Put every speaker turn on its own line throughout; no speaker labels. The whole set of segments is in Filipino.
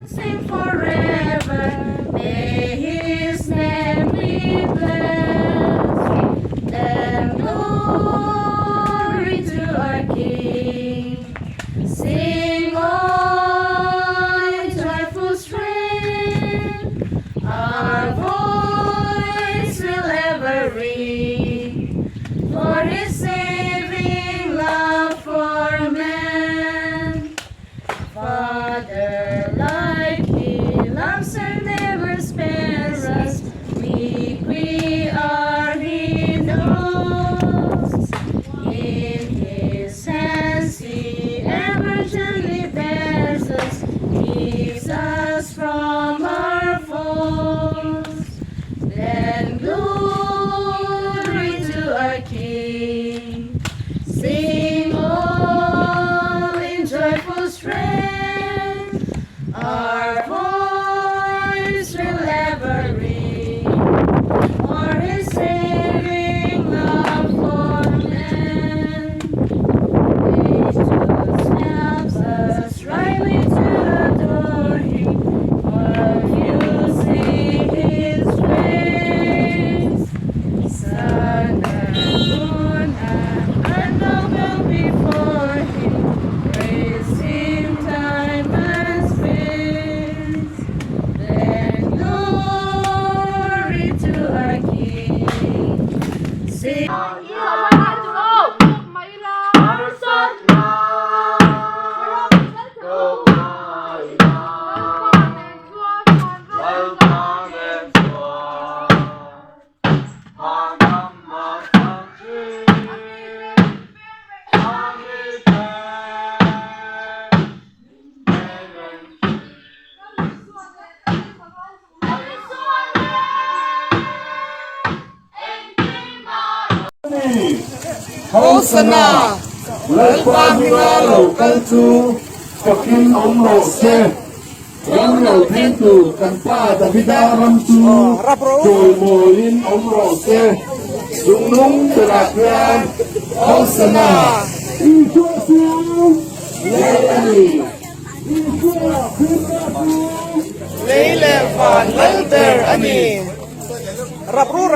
sing forever. May His name be blessed. Then glory to our King. Sing on in joyful strain. Our voice will ever ring for His saving love for man. Father, like He loves and never spares us, weak we are, He knows. In His hands He ever gently bears us, keeps us from our foes. Then glory to our King. Sing all in joyful strain. Our voice will ever ring for His saving love for men. Jesus helps us rightly to adore Him, while you sing His praise. Sun and moon and candle bow before Him, praise Him time and space. Then glory to our King. Sing.
Hosanna! Lalpamingalo kantu pakin omro se Yamro tentu kanpa dabidaram tu Joy molin omro se Dungnung terakyan Hosanna! Ijosiu Leilani Leile van Lalter Ani Rapru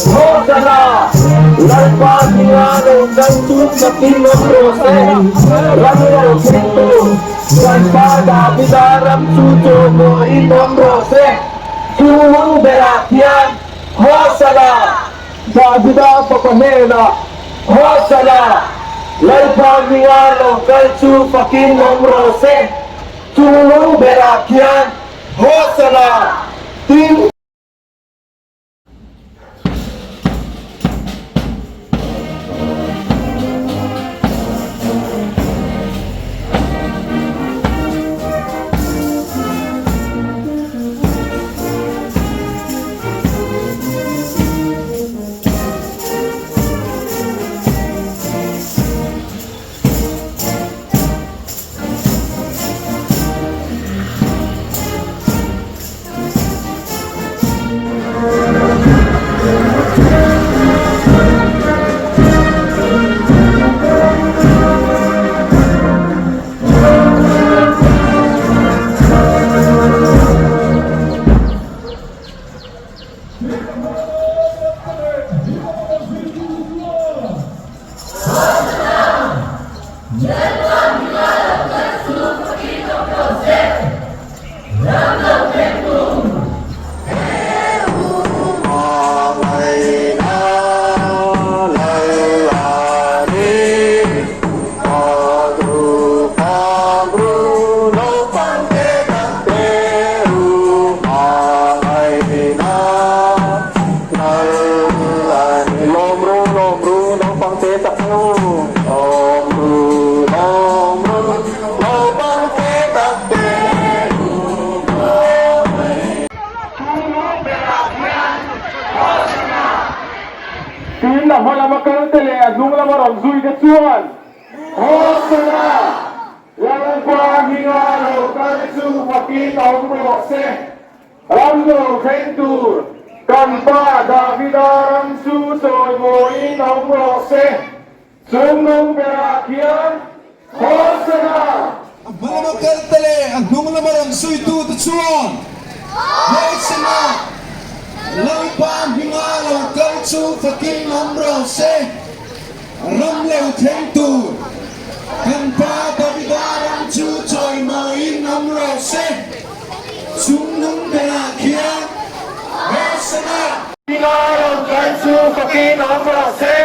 Hosanna, lalpamingalo kantu pakin omro se Ramiro Cristo, kanpa dabidaram tu joy omro se Tuwang berakyan Hosanna, Dabida papanela Hosanna, lalpamingalo kantu pakin omro se Tuwang berakyan Hosanna. Tim tele hnuhnawm ron zui ka chuan Hosana lalpa hinga lo kan chu fakin om ro se ram lo khen tur kan pa davidaram chu choi moi om ro se chung nung berakian Hosana
Malamakal tale ang hnunglamarang suy tu chuan. Hosana lalpa hinga lo kan chu fakin om ro se ram leo khen tur kan pa davidaram chu choi moi om ro se chung nung berakian Hosana
hinga lo kan chu fakin om ro se